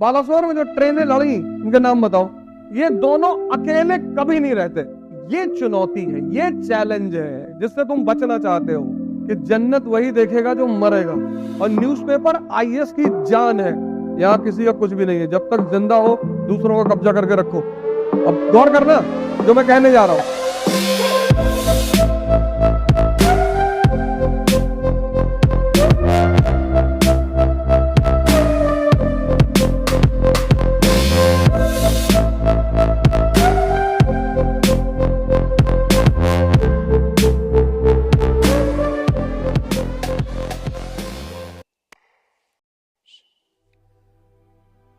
बालासोर में जो ट्रेनें लड़ी, उनके नाम बताओ। ये दोनों अकेले कभी नहीं रहते। ये चुनौती है, ये चैलेंज है जिससे तुम बचना चाहते हो कि जन्नत वही देखेगा जो मरेगा। और न्यूज़पेपर आईएएस की जान है। यहाँ किसी का कुछ भी नहीं है। जब तक जिंदा हो दूसरों का कब्जा करके रखो। अब गौर करना जो मैं कहने जा रहा हूं।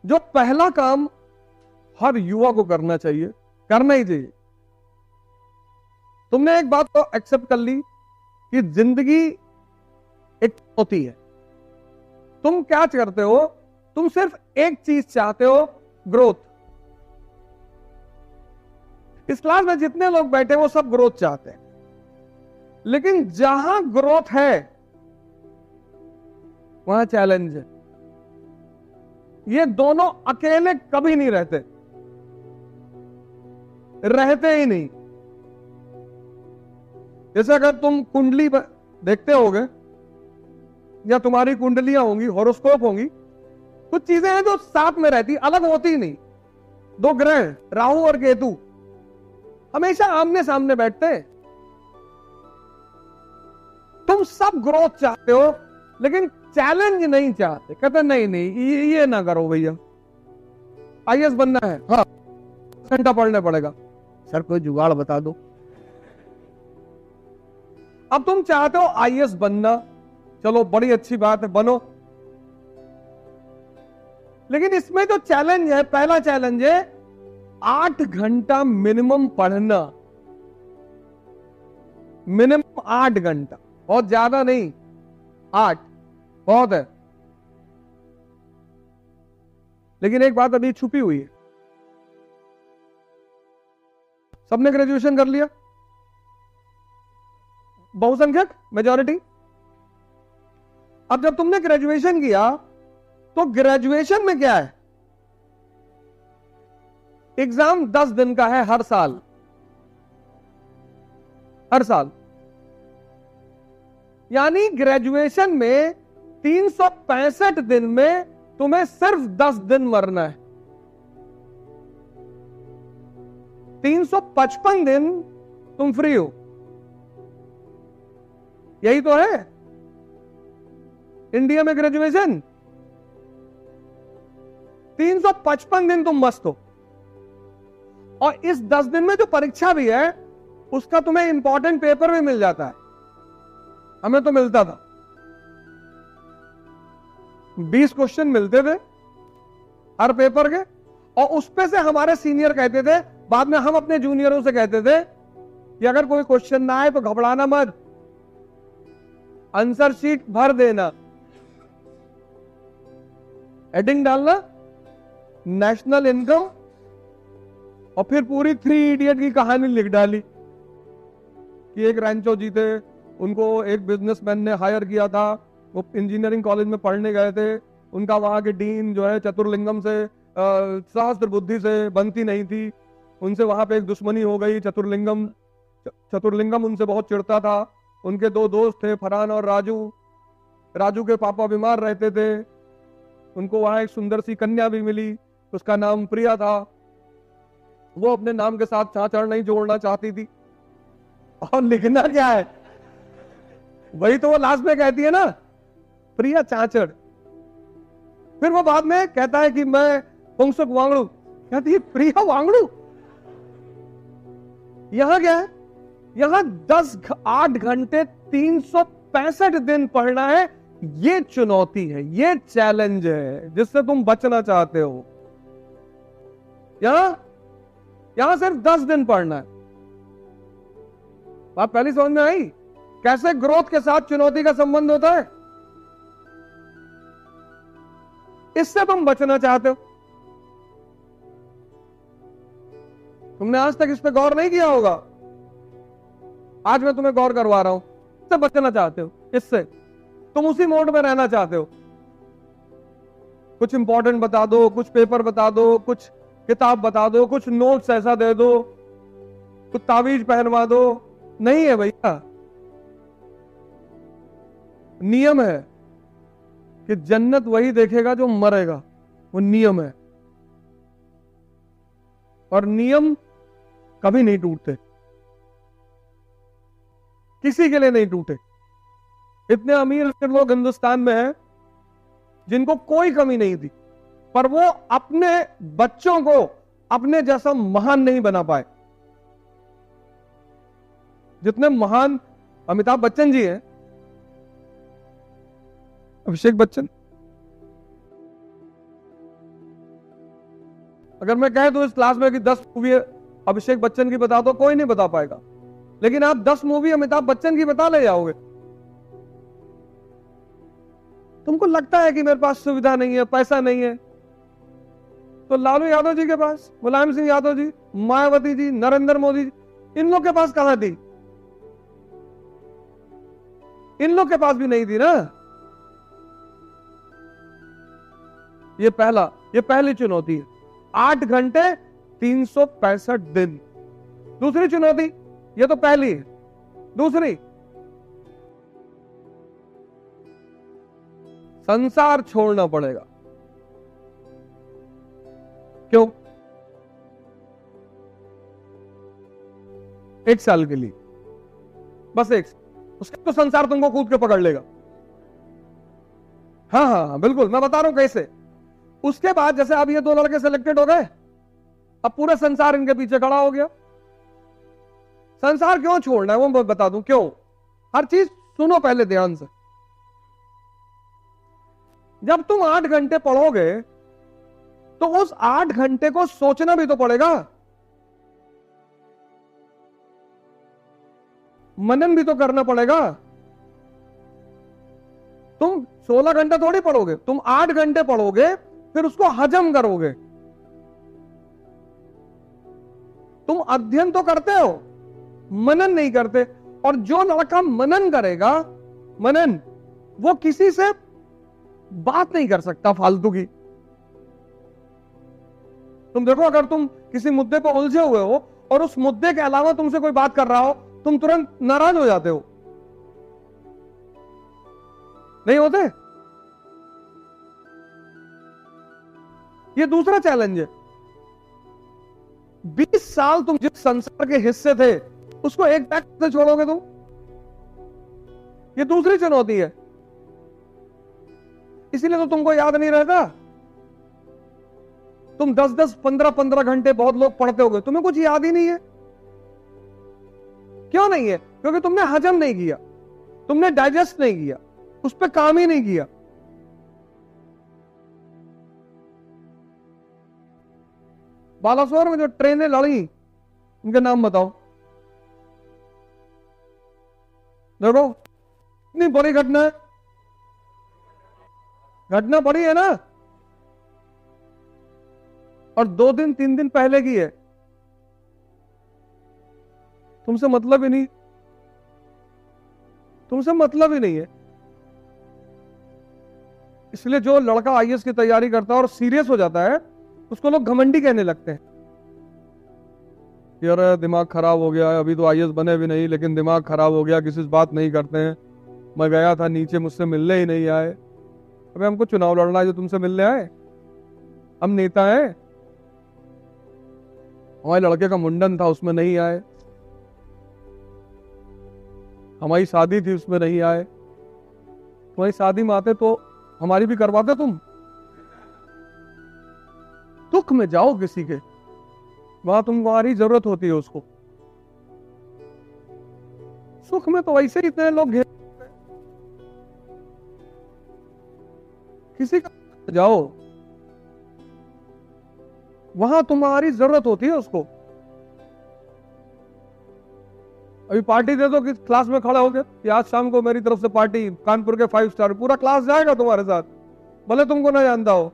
जो पहला काम हर युवा को करना चाहिए, करना ही चाहिए। तुमने एक बात तो एक्सेप्ट कर ली कि जिंदगी एक होती है। तुम क्या करते हो? तुम सिर्फ एक चीज चाहते हो, ग्रोथ। इस क्लास में जितने लोग बैठे वो सब ग्रोथ चाहते हैं, लेकिन जहां ग्रोथ है वहां चैलेंज है। ये दोनों अकेले कभी नहीं रहते ही नहीं। जैसे अगर तुम कुंडली देखते होगे या तुम्हारी कुंडलियां होंगी, हॉरोस्कोप होंगी, कुछ चीजें हैं जो साथ में रहती, अलग होती ही नहीं। दो ग्रह राहु और केतु हमेशा आमने सामने बैठते हैं। तुम सब ग्रोथ चाहते हो लेकिन चैलेंज नहीं चाहते। कहते नहीं नहीं ये ना करो भैया, आईएएस बनना है, हाँ घंटा पढ़ना पड़ेगा। सर कोई जुगाड़ बता दो। अब तुम चाहते हो आईएएस बनना, चलो बड़ी अच्छी बात है, बनो। लेकिन इसमें जो चैलेंज है, पहला चैलेंज है 8 घंटा मिनिमम पढ़ना। मिनिमम 8 घंटा, बहुत ज्यादा नहीं, 8 बहुत है। लेकिन एक बात अभी छुपी हुई है। सबने ग्रेजुएशन कर लिया, बहुसंख्यक मेजॉरिटी। अब जब तुमने ग्रेजुएशन किया तो ग्रेजुएशन में क्या है? एग्जाम 10 दिन का है हर साल। हर साल यानी ग्रेजुएशन में 365 दिन में तुम्हें सिर्फ 10 दिन मरना है। 355 दिन तुम फ्री हो। यही तो है इंडिया में ग्रेजुएशन। 355 दिन तुम मस्त हो। और इस 10 दिन में जो परीक्षा भी है उसका तुम्हें इंपॉर्टेंट पेपर भी मिल जाता है। हमें तो मिलता था, 20 क्वेश्चन मिलते थे हर पेपर के। और उस पे से हमारे सीनियर कहते थे, बाद में हम अपने जूनियरों से कहते थे कि अगर कोई क्वेश्चन ना आए तो घबराना मत, आंसर शीट भर देना, हेडिंग डालना नेशनल इनकम, और फिर पूरी 3 इडियट की कहानी लिख डाली कि एक रैंचो जीते, उनको एक बिजनेसमैन ने हायर किया था, वो इंजीनियरिंग कॉलेज में पढ़ने गए थे, उनका वहां के डीन जो है चतुर्लिंगम से सहस्त्र बुद्धि से बनती नहीं थी, उनसे वहां पे एक दुश्मनी हो गई। चतुर्लिंगम उनसे बहुत चिढ़ता था। उनके 2 दोस्त थे, फरहान और राजू। राजू के पापा बीमार रहते थे, उनको वहां एक सुंदर सी कन्या भी मिली, उसका नाम प्रिया था। वो अपने नाम के साथ चाचड़ नहीं जोड़ना चाहती थी। और लिखना क्या है, वही तो वो लास्ट में कहती है ना, प्रिया चाचड़। फिर वो बाद में कहता है कि मैं पुंसुक वांगड़ू, कहती है प्रिया वांगड़ू। यहां क्या है? यहां 8 घंटे 365 दिन पढ़ना है। ये चुनौती है, ये चैलेंज है जिससे तुम बचना चाहते हो। यहां सिर्फ 10 दिन पढ़ना है। बात पहली समझ में आई कैसे ग्रोथ के साथ चुनौती का संबंध होता है? इससे तुम बचना चाहते हो। तुमने आज तक इस पे गौर नहीं किया होगा, आज मैं तुम्हें गौर करवा रहा हूं। इससे बचना चाहते हो, इससे तुम उसी मोड में रहना चाहते हो। कुछ इंपॉर्टेंट बता दो, कुछ पेपर बता दो, कुछ किताब बता दो, कुछ नोट्स ऐसा दे दो, कुछ ताबीज पहनवा दो। नहीं है भैया, नियम है कि जन्नत वही देखेगा जो मरेगा, वो नियम है। और नियम कभी नहीं टूटते, किसी के लिए नहीं टूटे। इतने अमीर लोग हिंदुस्तान में हैं जिनको कोई कमी नहीं थी, पर वो अपने बच्चों को अपने जैसा महान नहीं बना पाए। जितने महान अमिताभ बच्चन जी हैं, अभिषेक बच्चन, अगर मैं कह दूं इस क्लास में कि 10 मूवी अभिषेक बच्चन की बता दो, कोई नहीं बता पाएगा। लेकिन आप 10 मूवी अमिताभ बच्चन की बता ले जाओगे। तुमको लगता है कि मेरे पास सुविधा नहीं है, पैसा नहीं है, तो लालू यादव जी के पास, मुलायम सिंह यादव जी, मायावती जी, नरेंद्र मोदी जी, इन लोग के पास कहां थी? इन लोग के पास भी नहीं थी ना। ये पहली चुनौती है, 8 घंटे 365 दिन। दूसरी चुनौती, ये तो पहली है। दूसरी, संसार छोड़ना पड़ेगा। क्यों? 1 साल के लिए, बस उसके तो संसार तुमको कूद के पकड़ लेगा। हाँ हाँ हाँ बिल्कुल, मैं बता रहा हूं कैसे। उसके बाद जैसे अब ये 2 लड़के सिलेक्टेड हो गए, अब पूरा संसार इनके पीछे खड़ा हो गया। संसार क्यों छोड़ना है वो मैं बता दूं क्यों। हर चीज सुनो पहले ध्यान से। जब तुम 8 घंटे पढ़ोगे तो उस 8 घंटे को सोचना भी तो पड़ेगा, मनन भी तो करना पड़ेगा। तुम 16 घंटे थोड़ी पढ़ोगे, तुम 8 घंटे पढ़ोगे, फिर उसको हजम करोगे। तुम अध्ययन तो करते हो, मनन नहीं करते। और जो लड़का मनन करेगा, मनन, वो किसी से बात नहीं कर सकता फालतू की। तुम देखो, अगर तुम किसी मुद्दे पर उलझे हुए हो और उस मुद्दे के अलावा तुमसे कोई बात कर रहा हो, तुम तुरंत नाराज हो जाते हो, नहीं होते? ये दूसरा चैलेंज है। 20 साल तुम जिस संसार के हिस्से थे उसको एक बैग से छोड़ोगे तुम, ये दूसरी चुनौती है। इसीलिए तो तुमको याद नहीं रहता। तुम 10-10, 15-15 घंटे बहुत लोग पढ़ते होगे, तुम्हें कुछ याद ही नहीं है। क्यों नहीं है? क्योंकि तुमने हजम नहीं किया, तुमने डाइजेस्ट नहीं किया, उस पर काम ही नहीं किया। बालासोर में जो ट्रेनें लड़ी, उनके नाम बताओ। देखो इतनी बड़ी घटना है, घटना बड़ी है ना, और 2 दिन 3 दिन पहले की है। तुमसे मतलब ही नहीं, तुमसे मतलब ही नहीं है। इसलिए जो लड़का आईएएस की तैयारी करता है और सीरियस हो जाता है, उसको लोग घमंडी कहने लगते हैं। यार दिमाग खराब हो गया है, अभी तो आईएएस बने भी नहीं लेकिन दिमाग खराब हो गया, किसी से बात नहीं करते हैं। मैं गया था नीचे, मुझसे मिलने ही नहीं आए। अबे हमको चुनाव लड़ना है जो तुमसे मिलने आए? हम नेता हैं? हमारे लड़के का मुंडन था, उसमें नहीं आए। हमारी शादी थी, उसमें नहीं आए। तुम्हारी शादी में आते तो हमारी भी करवाते तुम। दुख में जाओ किसी के, वहां तुम्हारी जरूरत होती है उसको। सुख में तो वैसे ही इतने लोग घेर, किसी का जाओ, वहां तुम्हारी जरूरत होती है उसको। अभी पार्टी दे दो कि क्लास में खड़ा हो गया कि आज शाम को मेरी तरफ से पार्टी, कानपुर के 5 स्टार, पूरा क्लास जाएगा तुम्हारे साथ, भले तुमको ना जानता हो।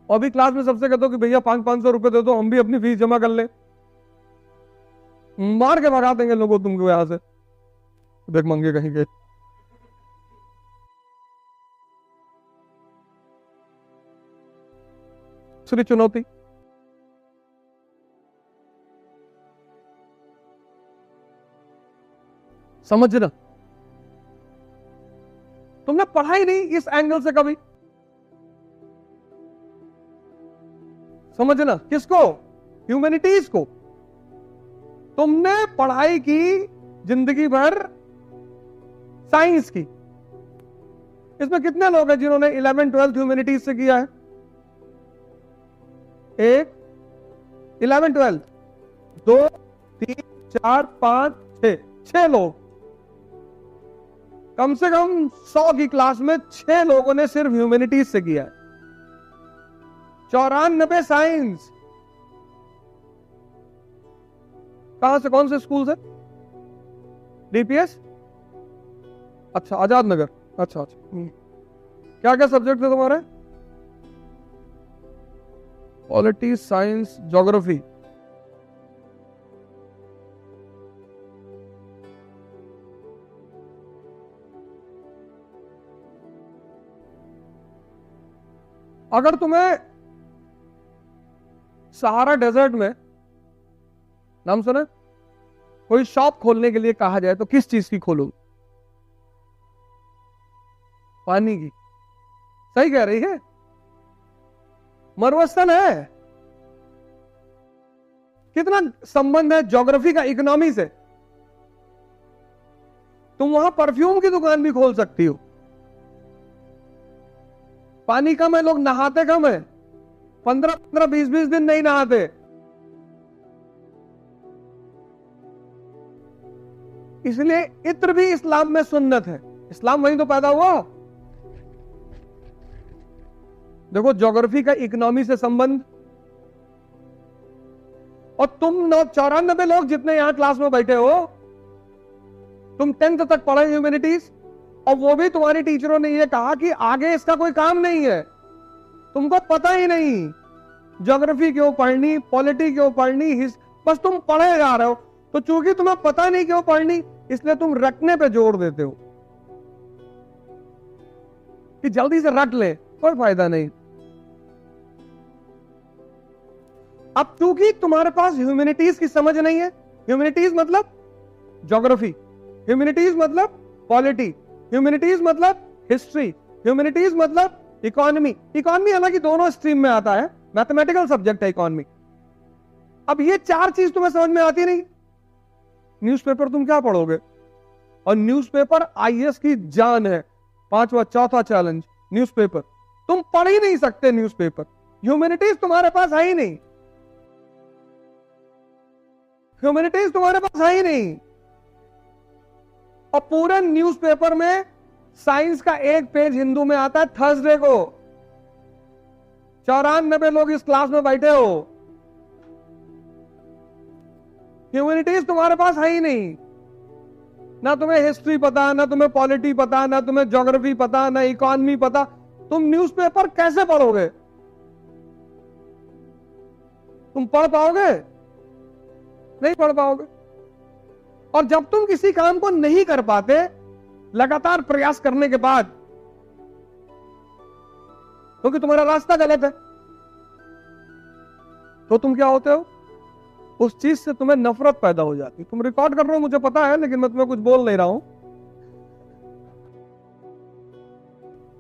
और भी क्लास में सबसे कहते हो कि भैया 500-500 रुपए दे दो, हम भी अपनी फीस जमा कर ले। मार के भगा देंगे लोगों तुमको यहां से, देख मंगे कहीं के। दूसरी चुनौती, समझना। तुमने पढ़ा ही नहीं इस एंगल से कभी। समझना किसको? ह्यूमैनिटीज को। तुमने पढ़ाई की जिंदगी भर साइंस की। इसमें कितने लोग हैं जिन्होंने 11 12 ह्यूमैनिटीज से किया है? एक, 11 12, 2 3 4 5 6, 6 लोग। कम से कम 100 की क्लास में 6 लोगों ने सिर्फ ह्यूमैनिटीज से किया है। 94 साइंस। कहां से, कौन से स्कूल से? डीपीएस? अच्छा, आजाद नगर। अच्छा अच्छा। क्या क्या सब्जेक्ट थे तुम्हारे? Polity, science, geography. अगर तुम्हें सहारा डेजर्ट में, नाम सुना, कोई शॉप खोलने के लिए कहा जाए तो किस चीज की खोलोगे? पानी की। सही कह रही है। मरुस्थल है। कितना संबंध है ज्योग्राफी का इकोनॉमी से। तुम वहां परफ्यूम की दुकान भी खोल सकती हो। पानी कम है, लोग नहाते कम है, 15 20 दिन नहीं नहाते। इसलिए इत्र भी इस्लाम में सुन्नत है। इस्लाम वहीं तो पैदा हुआ। देखो ज्योग्राफी का इकोनॉमी से संबंध। और तुम 94 लोग जितने यहां क्लास में बैठे हो, तुम 10th तक पढ़े ह्यूमैनिटीज, और वो भी तुम्हारी टीचरों ने ये कहा कि आगे इसका कोई काम नहीं है। तुमको पता ही नहीं ज्योग्राफी क्यों पढ़नी, पॉलिटी क्यों पढ़नी, बस तुम पढ़े जा रहे हो। तो चूंकि तुम्हें पता नहीं क्यों पढ़नी, इसलिए तुम रटने पे जोर देते हो कि जल्दी से रट ले, कोई फायदा नहीं। अब चूंकि तुम्हारे पास ह्यूमैनिटीज की समझ नहीं है, ह्यूमैनिटीज मतलब ज्योग्राफी, ह्यूमैनिटीज मतलब पॉलिटी, ह्यूमैनिटीज मतलब हिस्ट्री, ह्यूमैनिटीज मतलब इकोनॉमी। इकोनॉमी हालांकि दोनों स्ट्रीम में आता है, मैथमेटिकल सब्जेक्ट है इकोनॉमी। अब ये 4 चीज तुम्हें समझ में आती नहीं, न्यूज़पेपर तुम क्या पढ़ोगे? और न्यूज़पेपर आईएएस की जान है। 5वां 4था चैलेंज, न्यूज़पेपर। तुम पढ़ ही नहीं सकते न्यूज़पेपर। ह्यूमैनिटीज तुम्हारे पास है ही नहीं, ह्यूमैनिटीज तुम्हारे पास है ही नहीं। और पूरे न्यूज़पेपर में साइंस का एक पेज हिंदू में आता है थर्सडे को। 94 लोग इस क्लास में बैठे हो, ह्यूमैनिटीज तुम्हारे पास है ही नहीं। ना तुम्हें हिस्ट्री पता, ना तुम्हें पॉलिटी पता, ना तुम्हें ज्योग्राफी पता, ना इकोनॉमी पता। तुम न्यूज़पेपर कैसे पढ़ोगे? तुम पढ़ पाओगे? नहीं पढ़ पाओगे। और जब तुम किसी काम को नहीं कर पाते लगातार प्रयास करने के बाद, क्योंकि तुम्हारा रास्ता गलत है, तो तुम क्या होते हो? उस चीज से तुम्हें नफरत पैदा हो जाती। तुम रिकॉर्ड कर रहे हो मुझे पता है, लेकिन मैं तुम्हें कुछ बोल नहीं रहा हूं।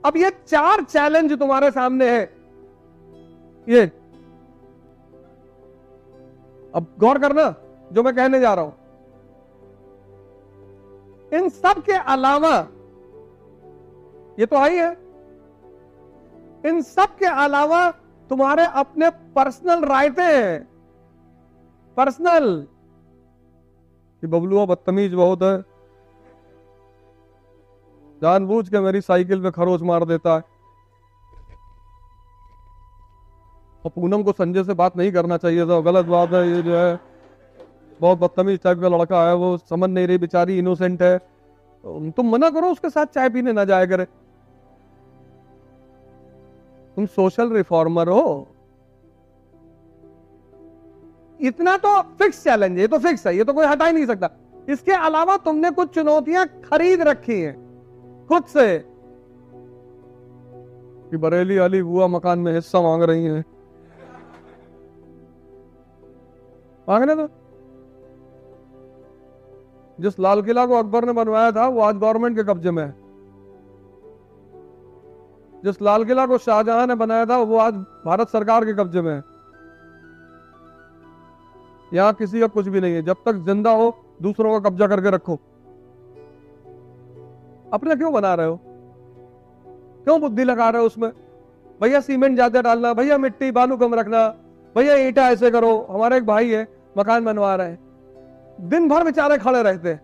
अब ये 4 चैलेंज तुम्हारे सामने है। ये अब गौर करना जो मैं कहने जा रहा हूं। इन सब के अलावा, ये तो ही है, इन सब के अलावा तुम्हारे अपने पर्सनल रायते हैं। पर्सनल कि बबलुआ बदतमीज बहुत है, जानबूझ के मेरी साइकिल पे खरोच मार देता है, और पूनम को संजय से बात नहीं करना चाहिए था, गलत बात है। ये जो है बहुत बदतमीज टाइप का लड़का है, वो समझ नहीं रही, बेचारी इनोसेंट है, तुम मना करो उसके साथ चाय पीने ना जाया करे। तुम सोशल रिफॉर्मर हो। इतना तो फिक्स चैलेंज है, ये तो फिक्स है, ये तो कोई हटा ही नहीं सकता। इसके अलावा तुमने कुछ चुनौतियां खरीद रखी हैं खुद से, कि बरेली वाली बुआ मकान में हिस्सा मांग रही हैं, मांगने दो। जिस लाल किला को अकबर ने बनवाया था वो आज गवर्नमेंट के कब्जे में है। जिस लाल किला को शाहजहां ने बनाया था वो आज भारत सरकार के कब्जे में है। यहां किसी का कुछ भी नहीं है। जब तक जिंदा हो दूसरों का कब्जा करके रखो। अपना क्यों बना रहे हो? क्यों बुद्धि लगा रहे हो उसमें? भैया सीमेंट ज्यादा डालना, भैया मिट्टी बालू कम रखना, भैया ईंटा ऐसे करो। हमारा एक भाई है मकान बनवा रहे हैं, दिन भर बेचारे खड़े रहते हैं,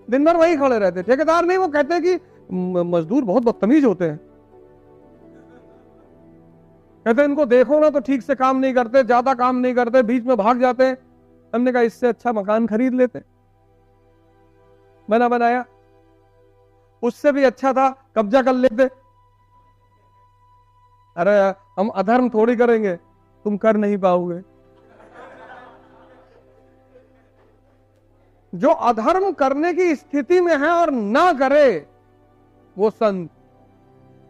दिन भर वही खड़े रहते। ठेकेदार नहीं, वो कहते हैं कि मजदूर बहुत बदतमीज होते हैं। कहते हैं इनको देखो ना तो ठीक से काम नहीं करते, ज्यादा काम नहीं करते, बीच में भाग जाते हैं। हमने कहा इससे अच्छा मकान खरीद लेते, बना बनाया। उससे भी अच्छा था कब्जा कर लेते। अरे हम अधर्म थोड़ी करेंगे, तुम कर नहीं पाओगे। जो अधर्म करने की स्थिति में है और ना करे वो संत,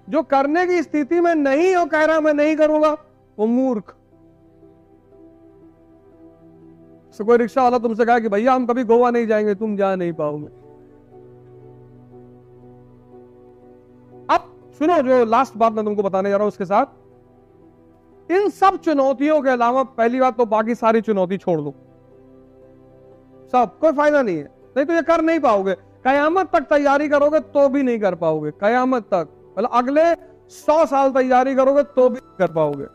जो करने की स्थिति में नहीं हो कह रहा मैं नहीं करूंगा वो मूर्ख। तो कोई रिक्शा वाला तुमसे कहा कि भैया हम कभी गोवा नहीं जाएंगे, तुम जा नहीं पाओगे। अब सुनो, जो लास्ट बात मैं तुमको बताने जा रहा हूं उसके साथ, इन सब चुनौतियों के अलावा पहली बात तो बाकी सारी चुनौती छोड़ दो, सब कोई फायदा नहीं है। नहीं तो ये कर नहीं पाओगे। कयामत तक तैयारी करोगे तो भी नहीं कर पाओगे। कयामत तक, मतलब अगले 100 साल तैयारी करोगे तो भी नहीं कर पाओगे।